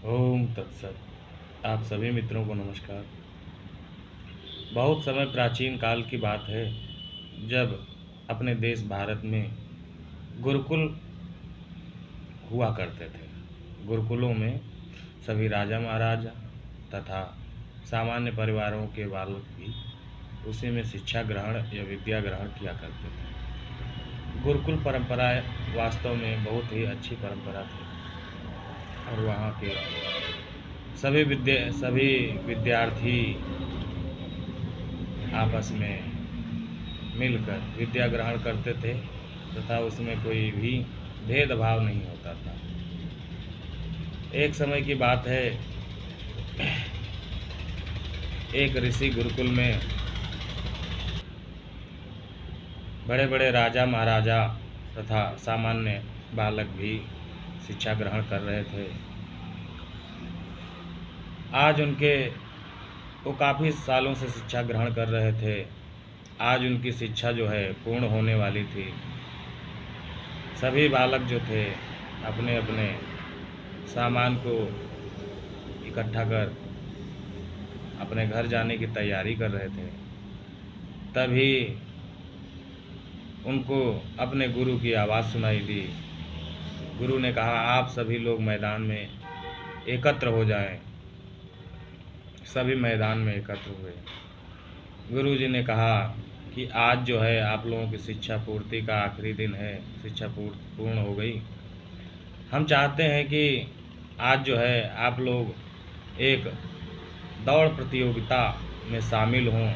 ओम तत्सत। आप सभी मित्रों को नमस्कार। बहुत समय प्राचीन काल की बात है, जब अपने देश भारत में गुरुकुल हुआ करते थे। गुरुकुलों में सभी राजा महाराजा तथा सामान्य परिवारों के बालक भी उसी में शिक्षा ग्रहण या विद्या ग्रहण किया करते थे। गुरुकुल परंपरा वास्तव में बहुत ही अच्छी परंपरा थी और वहाँ के सभी विद्यार्थी आपस में मिलकर विद्या ग्रहण करते थे तथा उसमें कोई भी भेदभाव नहीं होता था। एक समय की बात है, एक ऋषि गुरुकुल में बड़े बड़े राजा महाराजा तथा सामान्य बालक भी शिक्षा ग्रहण कर रहे थे। आज वो काफ़ी सालों से शिक्षा ग्रहण कर रहे थे। आज उनकी शिक्षा जो है पूर्ण होने वाली थी। सभी बालक जो थे अपने अपने सामान को इकट्ठा कर अपने घर जाने की तैयारी कर रहे थे। तभी उनको अपने गुरु की आवाज़ सुनाई दी। गुरु ने कहा, आप सभी लोग मैदान में एकत्र हो जाएं। सभी मैदान में एकत्र हुए। गुरु जी ने कहा कि आज जो है आप लोगों की शिक्षा पूर्ति का आखिरी दिन है। शिक्षा पूर्ण हो गई। हम चाहते हैं कि आज जो है आप लोग एक दौड़ प्रतियोगिता में शामिल हों,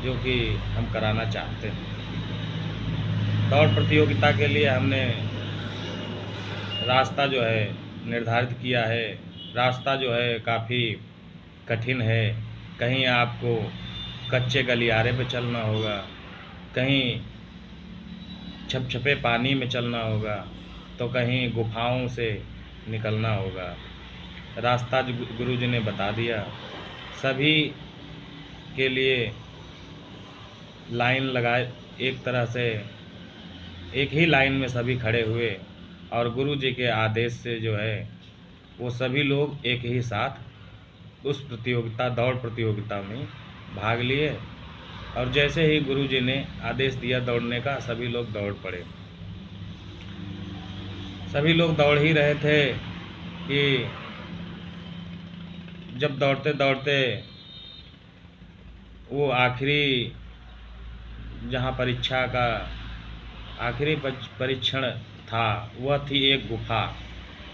जो कि हम कराना चाहते हैं। दौड़ प्रतियोगिता के लिए हमने रास्ता जो है निर्धारित किया है। रास्ता जो है काफ़ी कठिन है। कहीं आपको कच्चे गलियारे पे चलना होगा, कहीं छपछपे पानी में चलना होगा, तो कहीं गुफाओं से निकलना होगा। रास्ता गुरु जी ने बता दिया। सभी के लिए लाइन लगाए, एक तरह से एक ही लाइन में सभी खड़े हुए और गुरु जी के आदेश से जो है वो सभी लोग एक ही साथ उस दौड़ प्रतियोगिता में भाग लिए। और जैसे ही गुरु जी ने आदेश दिया दौड़ने का, सभी लोग दौड़ पड़े। सभी लोग दौड़ ही रहे थे कि जब दौड़ते दौड़ते वो आखिरी, जहाँ परीक्षा का आखिरी परीक्षण था, वह थी एक गुफा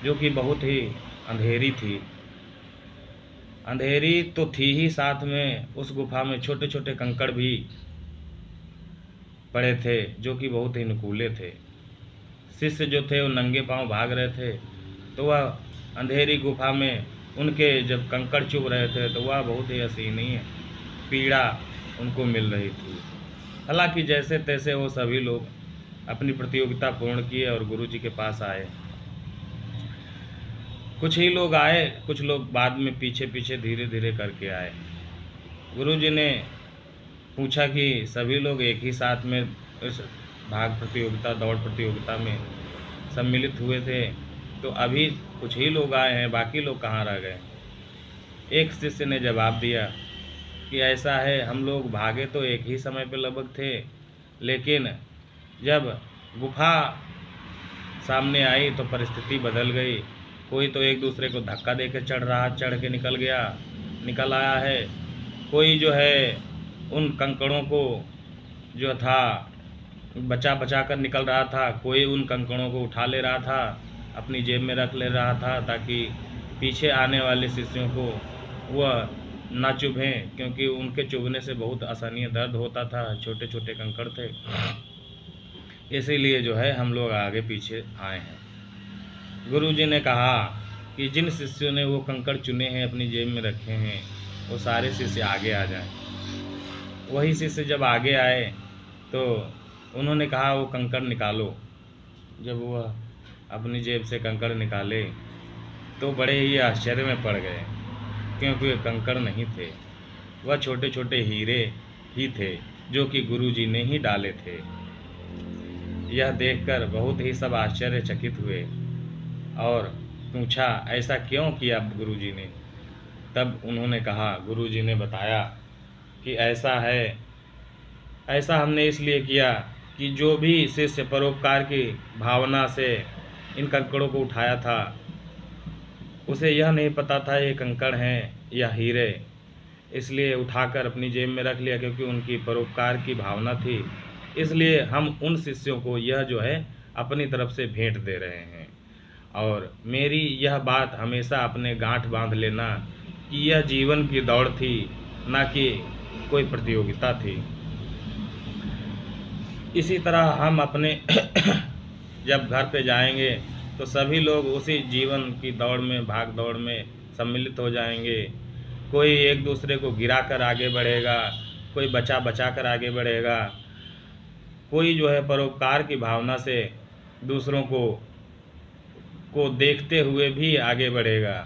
जो कि बहुत ही अंधेरी थी। अंधेरी तो थी ही, साथ में उस गुफा में छोटे छोटे कंकड़ भी पड़े थे जो कि बहुत ही नुकीले थे। शिष्य जो थे वो नंगे पांव भाग रहे थे, तो वह अंधेरी गुफा में उनके जब कंकड़ चुभ रहे थे तो वह बहुत ही हसीनी पीड़ा उनको मिल रही थी। हालांकि जैसे तैसे वो सभी लोग अपनी प्रतियोगिता पूर्ण किए और गुरु जी के पास आए। कुछ ही लोग आए, कुछ लोग बाद में पीछे पीछे धीरे धीरे करके आए। गुरु जी ने पूछा कि सभी लोग एक ही साथ में इस दौड़ प्रतियोगिता में सम्मिलित हुए थे, तो अभी कुछ ही लोग आए हैं, बाकी लोग कहाँ रह गए। एक शिष्य ने जवाब दिया कि ऐसा है, हम लोग भागे तो एक ही समय पे लगभग थे, लेकिन जब गुफा सामने आई तो परिस्थिति बदल गई। कोई तो एक दूसरे को धक्का देकर चढ़ के निकल आया है। कोई जो है उन कंकड़ों को जो था बचा बचा कर निकल रहा था। कोई उन कंकड़ों को उठा ले रहा था, अपनी जेब में रख ले रहा था, ताकि पीछे आने वाले शिष्यों को वह ना चुभें, क्योंकि उनके चुभने से बहुत असहनीय दर्द होता था। छोटे छोटे कंकड़ थे, इसीलिए जो है हम लोग आगे पीछे आए हैं। गुरु जी ने कहा कि जिन शिष्यों ने वो कंकड़ चुने हैं, अपनी जेब में रखे हैं, वो सारे शिष्य आगे आ जाएं। वही शिष्य जब आगे आए तो उन्होंने कहा, वो कंकड़ निकालो। जब वह अपनी जेब से कंकड़ निकाले तो बड़े ही आश्चर्य में पड़ गए, क्योंकि वे कंकड़ नहीं थे, वह छोटे छोटे हीरे ही थे जो कि गुरु जी ने ही डाले थे। यह देखकर बहुत ही सब आश्चर्यचकित हुए और पूछा, ऐसा क्यों किया गुरुजी ने? तब उन्होंने कहा, गुरुजी ने बताया कि ऐसा हमने इसलिए किया कि जो भी शिष्य परोपकार की भावना से इन कंकड़ों को उठाया था, उसे यह नहीं पता था ये कंकड़ हैं या हीरे, इसलिए उठाकर अपनी जेब में रख लिया, क्योंकि उनकी परोपकार की भावना थी। इसलिए हम उन शिष्यों को यह जो है अपनी तरफ से भेंट दे रहे हैं। और मेरी यह बात हमेशा अपने गांठ बांध लेना कि यह जीवन की दौड़ थी, ना कि कोई प्रतियोगिता थी। इसी तरह हम अपने जब घर पे जाएंगे तो सभी लोग उसी जीवन की दौड़ में, भाग दौड़ में सम्मिलित हो जाएंगे। कोई एक दूसरे को गिरा कर आगे बढ़ेगा, कोई बचा बचा कर आगे बढ़ेगा, कोई जो है परोपकार की भावना से दूसरों को देखते हुए भी आगे बढ़ेगा।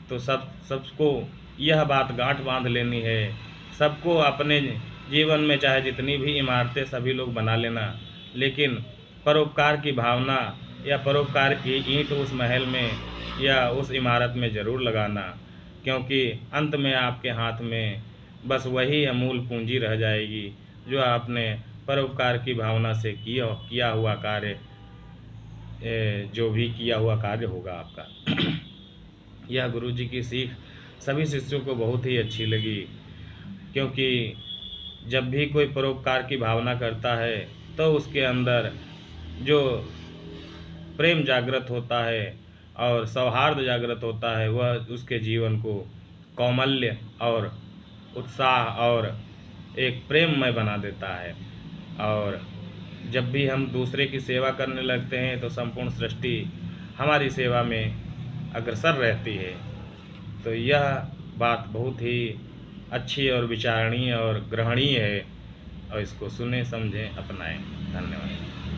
तो सबको यह बात गांठ बांध लेनी है। सबको अपने जीवन में चाहे जितनी भी इमारतें सभी लोग बना लेना, लेकिन परोपकार की भावना या परोपकार की ईंट उस महल में या उस इमारत में ज़रूर लगाना, क्योंकि अंत में आपके हाथ में बस वही अमूल पूंजी रह जाएगी जो आपने परोपकार की भावना से किया हुआ कार्य, जो भी किया हुआ कार्य होगा आपका। यह गुरुजी की सीख सभी शिष्यों को बहुत ही अच्छी लगी, क्योंकि जब भी कोई परोपकार की भावना करता है तो उसके अंदर जो प्रेम जागृत होता है और सौहार्द जागृत होता है, वह उसके जीवन को कौमल्य और उत्साह और एक प्रेममय बना देता है। और जब भी हम दूसरे की सेवा करने लगते हैं तो संपूर्ण सृष्टि हमारी सेवा में अग्रसर रहती है। तो यह बात बहुत ही अच्छी और विचारणीय और ग्रहणीय है, और इसको सुने, समझें, अपनाएं। धन्यवाद।